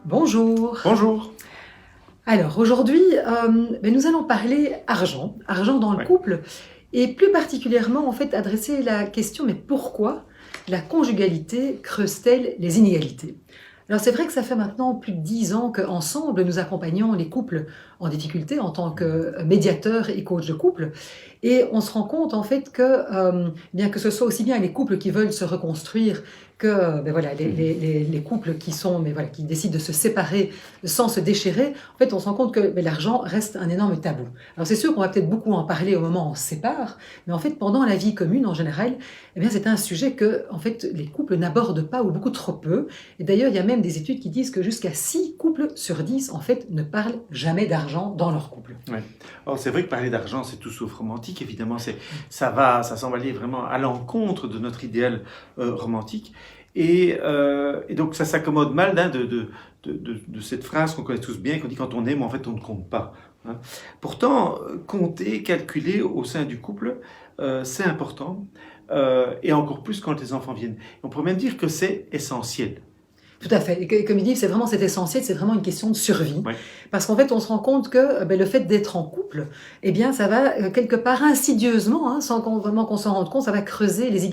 Bonjour. Bonjour. Alors aujourd'hui, nous allons parler argent, argent dans le Ouais. couple, et plus particulièrement en fait adresser la question mais pourquoi la conjugalité creuse-t-elle les inégalités? Alors c'est vrai que ça fait maintenant plus de 10 ans qu'ensemble nous accompagnons les couples en difficulté en tant que médiateurs et coach de couple, et on se rend compte en fait que bien que ce soit aussi bien les couples qui veulent se reconstruire que voilà, les couples qui décident de se séparer sans se déchirer, en fait, on se rend compte que l'argent reste un énorme tabou. Alors c'est sûr qu'on va peut-être beaucoup en parler au moment où on se sépare, mais en fait, pendant la vie commune en général, c'est un sujet que en fait, les couples n'abordent pas ou beaucoup trop peu. Et d'ailleurs, il y a même des études qui disent que jusqu'à 6 couples sur 10 en fait, ne parlent jamais d'argent dans leur couple. Ouais. Alors c'est vrai que parler d'argent, c'est tout sauf romantique. Évidemment, ça semble aller vraiment à l'encontre de notre idéal romantique. Et donc ça s'accommode mal de cette phrase qu'on connaît tous bien, qu'on dit quand on aime, en fait, on ne compte pas. Hein. Pourtant, compter, calculer au sein du couple, c'est important, et encore plus quand les enfants viennent. On pourrait même dire que c'est essentiel. Tout à fait. Et comme il dit, c'est essentiel, c'est vraiment une question de survie. Ouais. Parce qu'en fait, on se rend compte que le fait d'être en couple, ça va quelque part insidieusement, sans vraiment qu'on s'en rende compte, ça va creuser les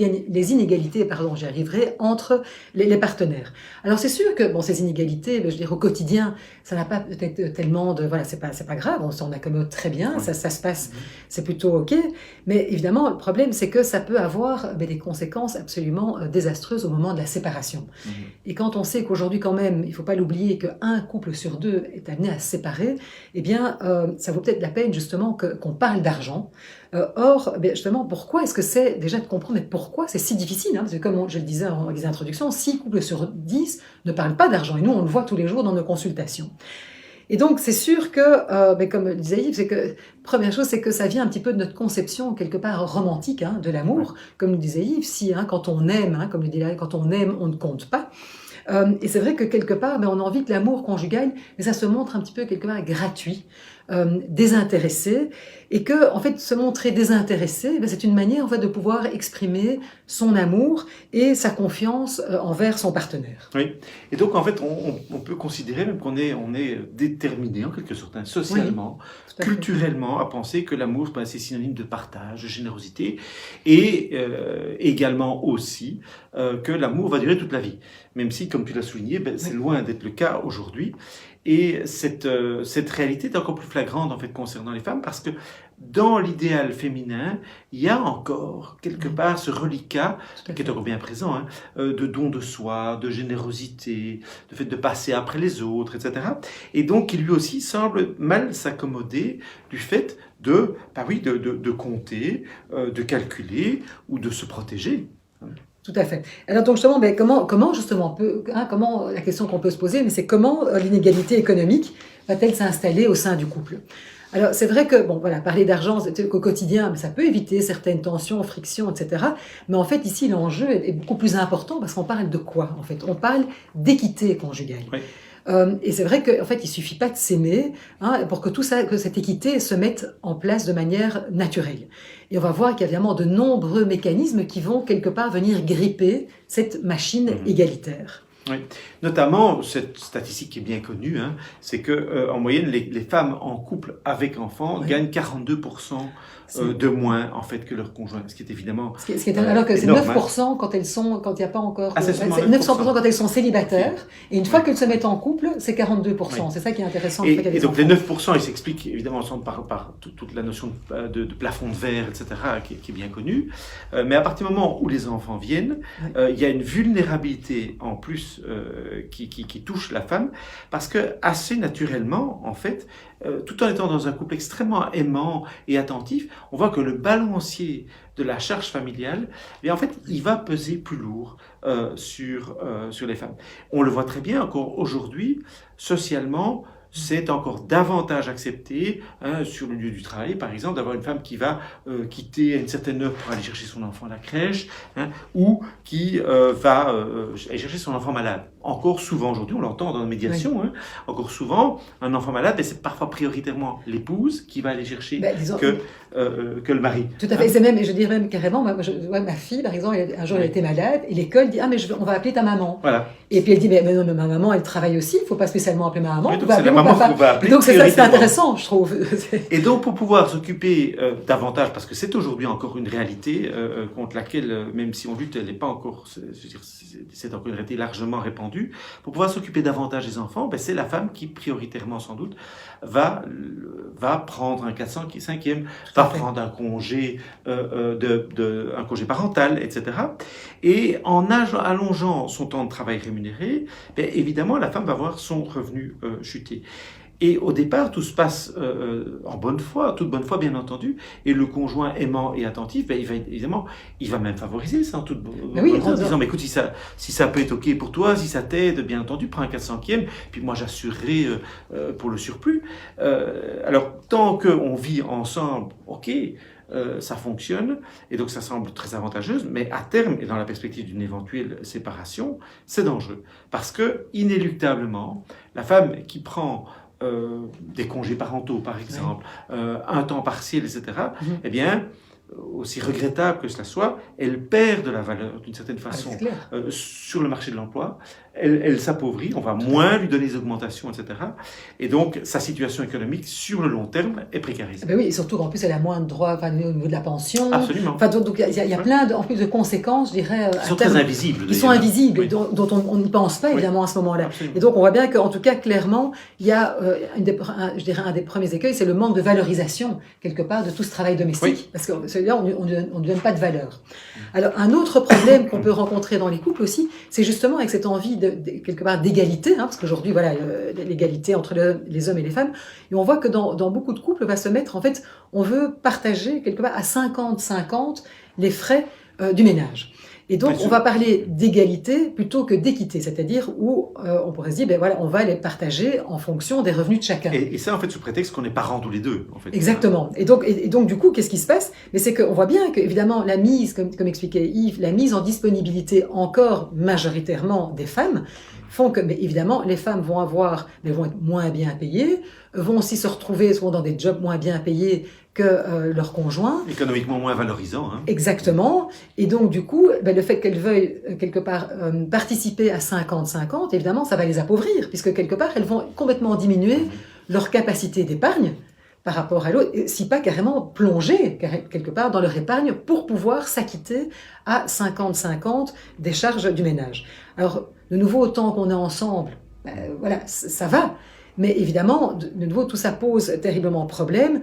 inégalités, j'y arriverai, entre les partenaires. Alors c'est sûr que ces inégalités, je veux dire, au quotidien, ça n'a pas peut-être tellement de... Voilà, c'est pas grave, on s'en accommode très bien, Ouais. ça se passe, c'est plutôt OK. Mais évidemment, le problème, c'est que ça peut avoir des conséquences absolument désastreuses au moment de la séparation. Et quand on sait qu'aujourd'hui, quand même, il ne faut pas l'oublier qu'un couple sur deux est amené à se séparer, ça vaut peut-être la peine justement qu'on parle d'argent. Or, justement, pourquoi est-ce que c'est, déjà de comprendre, mais pourquoi c'est si difficile, parce que comme je le disais en les introductions, 6 couples sur 10 ne parlent pas d'argent, et nous, on le voit tous les jours dans nos consultations. Et donc, c'est sûr que, comme le disait Yves, c'est que, première chose, c'est que ça vient un petit peu de notre conception, quelque part, romantique, de l'amour. Comme le disait Yves, quand on aime, comme le dit là, quand on aime, on ne compte pas. Et c'est vrai que quelque part, on a envie que l'amour conjugal, ça se montre un petit peu quelque part gratuit, désintéressé, et que en fait se montrer désintéressé, c'est une manière en fait de pouvoir exprimer son amour et sa confiance envers son partenaire. Oui. Et donc en fait, on peut considérer même on est déterminé en quelque sorte, socialement, Oui, culturellement, à penser que l'amour c'est synonyme de partage, de générosité, et également aussi que l'amour va durer toute la vie. Même si, comme tu l'as souligné, c'est loin d'être le cas aujourd'hui. Et cette réalité est encore plus flagrante en fait concernant les femmes, parce que dans l'idéal féminin, il y a encore quelque part ce reliquat qui est encore bien présent, de don de soi, de générosité, de fait de passer après les autres, etc. Et donc qui lui aussi semble mal s'accommoder du fait de compter, de calculer ou de se protéger. Tout à fait. Alors donc justement, comment justement comment la question qu'on peut se poser, c'est comment l'inégalité économique va-t-elle s'installer au sein du couple? Alors c'est vrai que parler d'argent au quotidien, ça peut éviter certaines tensions, frictions, etc. Mais en fait ici l'enjeu est beaucoup plus important parce qu'on parle de quoi en fait? On parle d'équité conjugale. Oui. Et c'est vrai qu'en fait, il suffit pas de s'aimer pour que cette équité se mette en place de manière naturelle. Et on va voir qu'il y a évidemment de nombreux mécanismes qui vont quelque part venir gripper cette machine égalitaire. Oui. Notamment, cette statistique qui est bien connue, c'est que en moyenne, les femmes en couple avec enfants gagnent 42% de moins en fait que leur conjoint, ce qui est évidemment alors que c'est énorme, 9% quand il n'y a pas encore... c'est c'est 9%. 9% quand elles sont célibataires, et une fois qu'elles se mettent en couple, c'est 42%. Oui. C'est ça qui est intéressant. Et donc les 9%, ils s'expliquent évidemment par toute la notion de plafond de verre, etc., qui est bien connue. Mais à partir du moment où les enfants viennent, il y a une vulnérabilité en plus qui touche la femme, parce que assez naturellement, en fait, tout en étant dans un couple extrêmement aimant et attentif, on voit que le balancier de la charge familiale, en fait, il va peser plus lourd sur les femmes. On le voit très bien encore aujourd'hui, socialement, c'est encore davantage accepté sur le lieu du travail, par exemple, d'avoir une femme qui va quitter à une certaine heure pour aller chercher son enfant à la crèche, ou qui va aller chercher son enfant malade. encore souvent, aujourd'hui, on l'entend dans la médiation, Oui. hein, encore souvent, un enfant malade, ben, c'est parfois prioritairement l'épouse qui va aller chercher Disons, que le mari. tout à fait. C'est même, je dirais même carrément, moi, je vois ma fille, par exemple, un jour elle était malade, et l'école dit, mais on va appeler ta maman. Voilà. Et puis elle dit, mais non, mais ma maman, elle travaille aussi, il ne faut pas spécialement appeler ma maman. Oui, donc c'est la maman qu'on va appeler. Donc c'est ça, c'est intéressant, je trouve. Et donc pour pouvoir s'occuper davantage, parce que c'est aujourd'hui encore une réalité contre laquelle, même si on lutte, elle n'est pas encore, c'est encore une réalité largement répandue, pour pouvoir s'occuper davantage des enfants, ben, c'est la femme qui, prioritairement sans doute, va prendre un 405e, va prendre un congé, un congé parental, etc. Et en allongeant son temps de travail rémunéré, bien, évidemment, la femme va voir son revenu chuter. Et au départ, tout se passe en bonne foi, toute bonne foi bien entendu, et le conjoint aimant et attentif, ben, il va même favoriser ça en toute bonne foi, en disant, mais écoute, si ça peut être ok pour toi, si ça t'aide, bien entendu, prends un 400e, puis moi j'assurerai pour le surplus. Alors, tant qu'on vit ensemble, ok, ça fonctionne, et donc ça semble très avantageuse, mais à terme, et dans la perspective d'une éventuelle séparation, c'est dangereux. Parce que, inéluctablement, la femme qui prend des congés parentaux, par exemple, un temps partiel, etc., eh bien, aussi regrettable que cela soit, elle perd de la valeur, d'une certaine façon, sur le marché de l'emploi. Elle s'appauvrit, on va moins lui donner des augmentations, etc. Et donc, sa situation économique, sur le long terme, est précarisée. Oui, et surtout qu'en plus, elle a moins de droits au niveau de la pension. Absolument. Enfin, donc, il y a plein, en plus, de conséquences, je dirais... Ils sont très invisibles. Ils sont invisibles, dont on n'y pense pas, évidemment, à ce moment-là. Absolument. Et donc, on voit bien qu'en tout cas, clairement, il y a, je dirais, un des premiers écueils, c'est le manque de valorisation, quelque part, de tout ce travail domestique. Parce que celui-là, on ne donne pas de valeur. Alors, un autre problème qu'on peut rencontrer dans les couples aussi, c'est justement avec cette envie quelque part d'égalité, parce qu'aujourd'hui, voilà, l'égalité entre les hommes et les femmes, et on voit que dans beaucoup de couples, va se mettre, en fait, on veut partager quelque part à 50-50 les frais du ménage. Et donc, on va parler d'égalité plutôt que d'équité, c'est-à-dire où on pourrait se dire, ben voilà, on va les partager en fonction des revenus de chacun. Et ça, en fait, sous prétexte qu'on est parents tous les deux, en fait. Exactement. Et donc du coup, qu'est-ce qui se passe? Mais c'est qu'on voit bien qu'évidemment, la mise, comme expliquait Yves, la mise en disponibilité encore majoritairement des femmes, font que, mais évidemment, les femmes vont être moins bien payées, vont aussi se retrouver souvent dans des jobs moins bien payés que leurs conjoints. Économiquement moins valorisant. Exactement. Et donc, du coup, le fait qu'elles veuillent, quelque part, participer à 50-50, évidemment, ça va les appauvrir, puisque, quelque part, elles vont complètement diminuer leur capacité d'épargne par rapport à l'autre, si pas carrément plonger, quelque part, dans leur épargne pour pouvoir s'acquitter à 50-50 des charges du ménage. Alors, de nouveau, autant qu'on est ensemble, voilà, ça va. Mais évidemment, de nouveau, tout ça pose terriblement problème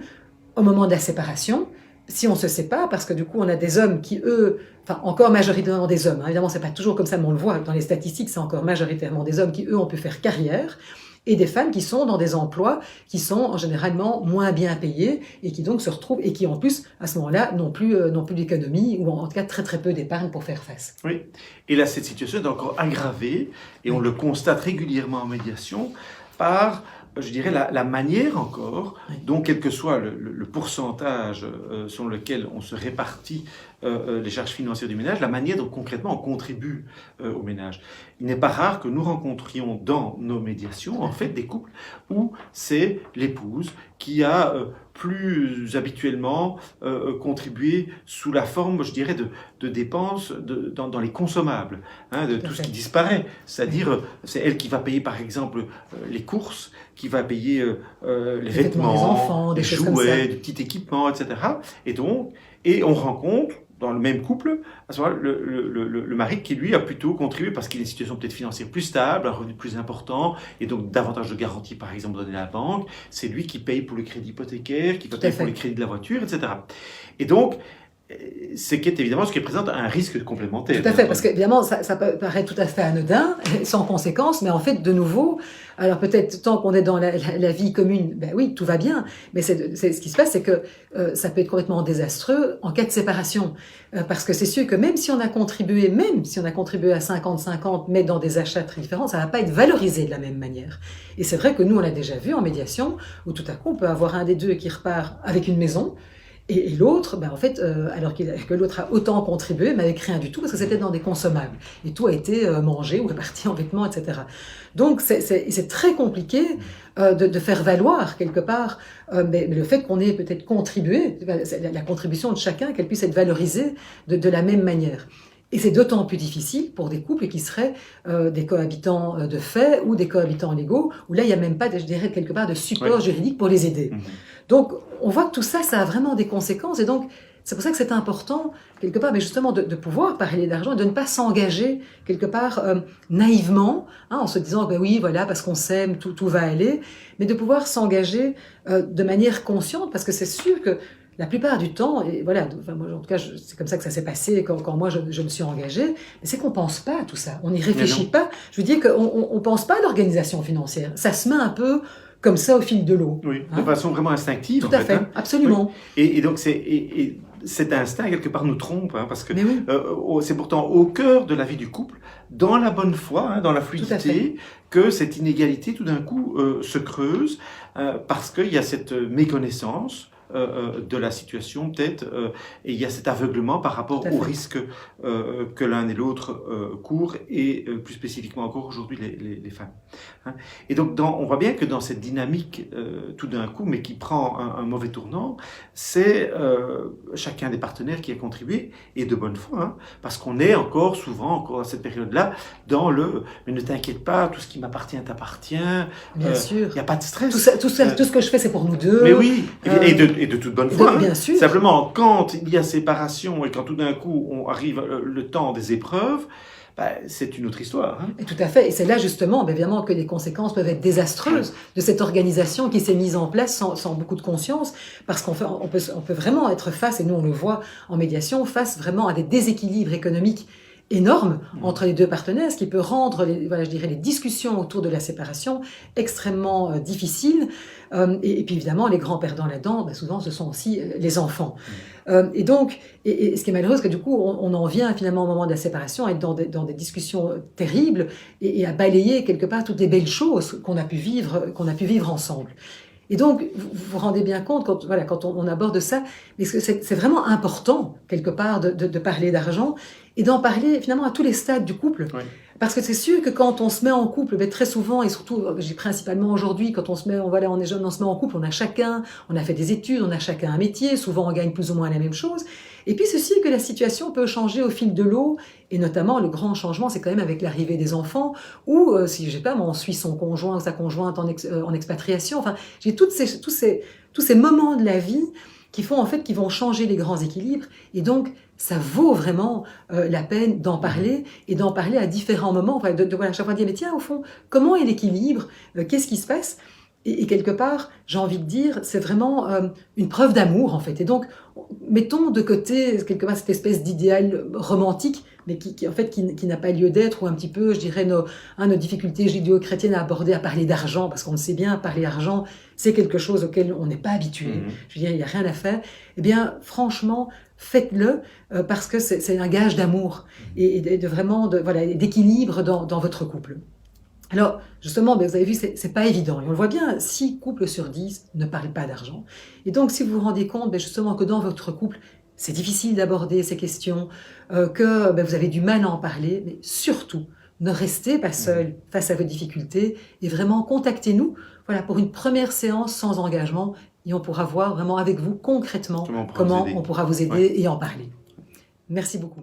au moment de la séparation, si on se sépare, parce que du coup, on a des hommes qui, eux, enfin, encore majoritairement des hommes, évidemment, c'est pas toujours comme ça, mais on le voit dans les statistiques, c'est encore majoritairement des hommes qui, eux, ont pu faire carrière, et des femmes qui sont dans des emplois qui sont généralement moins bien payés, et qui donc se retrouvent, et qui en plus, à ce moment-là, n'ont plus d'économie, ou en tout cas très très peu d'épargne pour faire face. Oui, et là, cette situation est encore aggravée, et on le constate régulièrement en médiation, par, je dirais, la manière encore, dont quel que soit le pourcentage sur lequel on se répartit les charges financières du ménage, la manière dont concrètement on contribue au ménage. Il n'est pas rare que nous rencontrions dans nos médiations, en fait, des couples où c'est l'épouse qui a plus habituellement contribué sous la forme, je dirais, de dépenses dans les consommables, de tout ce qui disparaît. C'est-à-dire, c'est elle qui va payer, par exemple, les courses, qui va payer les vêtements, des enfants, des jouets, du petit équipement, etc. Et on rencontre, dans le même couple, à ce moment-là, le mari qui, lui, a plutôt contribué parce qu'il a une situation peut-être financière plus stable, un revenu plus important, et donc davantage de garanties, par exemple, données à la banque. C'est lui qui paye pour le crédit hypothécaire, qui paye pour le crédit de la voiture, etc. Et donc, c'est évidemment ce qui représente un risque complémentaire. Tout à fait, parce qu'évidemment, ça peut paraître tout à fait anodin, sans conséquence, mais en fait, de nouveau, alors peut-être tant qu'on est dans la vie commune, ben oui, tout va bien, mais c'est ce qui se passe, c'est que ça peut être complètement désastreux en cas de séparation, parce que c'est sûr que même si on a contribué à 50-50, mais dans des achats très différents, ça va pas être valorisé de la même manière. Et c'est vrai que nous, on l'a déjà vu en médiation, où tout à coup, on peut avoir un des deux qui repart avec une maison, Et l'autre, ben en fait, alors que l'autre a autant contribué, mais avec rien du tout, parce que c'était dans des consommables. Et tout a été mangé ou réparti en vêtements, etc. Donc c'est très compliqué de faire valoir quelque part mais le fait qu'on ait peut-être contribué, la contribution de chacun, qu'elle puisse être valorisée de la même manière. Et c'est d'autant plus difficile pour des couples qui seraient des cohabitants de fait ou des cohabitants légaux, où là, il n'y a même pas, je dirais, quelque part de support juridique pour les aider. Donc, on voit que tout ça, ça a vraiment des conséquences. Et donc, c'est pour ça que c'est important, quelque part, mais justement, de pouvoir parler d'argent et de ne pas s'engager, quelque part, naïvement, en se disant, ben oui, voilà, parce qu'on s'aime, tout va aller, mais de pouvoir s'engager de manière consciente, parce que c'est sûr que la plupart du temps, et voilà, enfin moi, en tout cas, c'est comme ça que ça s'est passé quand moi je me suis engagée, mais c'est qu'on pense pas à tout ça, on n'y réfléchit pas. Je veux dire qu'on pense pas à l'organisation financière. Ça se met un peu comme ça au fil de l'eau. Oui, de façon vraiment instinctive. Tout à fait, absolument. Oui. Et donc cet instinct, quelque part, nous trompe, parce que oui. c'est pourtant au cœur de la vie du couple, dans la bonne foi, dans la fluidité, que cette inégalité, tout d'un coup, se creuse, parce qu'il y a cette méconnaissance de la situation peut-être, et il y a cet aveuglement par rapport aux risques que l'un et l'autre courent, et plus spécifiquement encore aujourd'hui les femmes. Et donc on voit bien que dans cette dynamique tout d'un coup, mais qui prend un mauvais tournant, c'est chacun des partenaires qui a contribué, et de bonne foi, parce qu'on est encore à cette période-là, dans le « mais ne t'inquiète pas, tout ce qui m'appartient t'appartient », bien sûr. Il n'y a pas de stress. Tout ce que je fais, c'est pour nous deux. Mais oui, et de toute bonne foi. Bien sûr. Simplement, quand il y a séparation et quand tout d'un coup on arrive le temps des épreuves, c'est une autre histoire. Et tout à fait. Et c'est là justement, évidemment, que les conséquences peuvent être désastreuses de cette organisation qui s'est mise en place sans beaucoup de conscience, parce qu'on peut vraiment être face, et nous on le voit en médiation, face vraiment à des déséquilibres économiques énorme entre les deux partenaires, ce qui peut rendre les discussions autour de la séparation extrêmement difficiles. Et puis évidemment, les grands perdants là-dedans, souvent, ce sont aussi les enfants. Et donc, ce qui est malheureux, c'est que du coup, on en vient finalement au moment de la séparation à être dans des discussions terribles et à balayer quelque part toutes les belles choses qu'on a pu vivre ensemble. Et donc, vous vous rendez bien compte, quand on aborde ça, mais c'est vraiment important, quelque part, de parler d'argent et d'en parler finalement à tous les stades du couple. Oui. Parce que c'est sûr que quand on se met en couple, très souvent, et surtout, principalement aujourd'hui, quand on est jeune, on se met en couple, on a fait des études, on a chacun un métier, souvent on gagne plus ou moins la même chose. Et puis ceci est que la situation peut changer au fil de l'eau, et notamment le grand changement, c'est quand même avec l'arrivée des enfants, ou si je sais pas, on suit son conjoint ou sa conjointe en expatriation. Enfin, j'ai tous ces moments de la vie qui vont changer les grands équilibres, et donc ça vaut vraiment la peine d'en parler, et d'en parler à différents moments, à chaque fois dire, mais tiens, au fond, comment est l'équilibre, qu'est-ce qui se passe? Et quelque part, j'ai envie de dire, c'est vraiment une preuve d'amour, en fait. Et donc, mettons de côté, quelque part, cette espèce d'idéal romantique, mais qui n'a pas lieu d'être, ou un petit peu, je dirais, nos difficultés judéo-chrétiennes à aborder, à parler d'argent, parce qu'on le sait bien, parler d'argent, c'est quelque chose auquel on n'est pas habitué. Je veux dire, il n'y a rien à faire. Eh bien, franchement, faites-le, parce que c'est un gage d'amour, et d'équilibre dans votre couple. Alors, justement, vous avez vu, c'est pas évident. Et on le voit bien, 6 couples sur 10 ne parlent pas d'argent. Et donc, si vous vous rendez compte, justement, que dans votre couple, c'est difficile d'aborder ces questions, que vous avez du mal à en parler, mais surtout, ne restez pas seul face à vos difficultés et vraiment contactez-nous pour une première séance sans engagement, et on pourra voir vraiment avec vous concrètement comment on pourra vous aider et en parler. Merci beaucoup.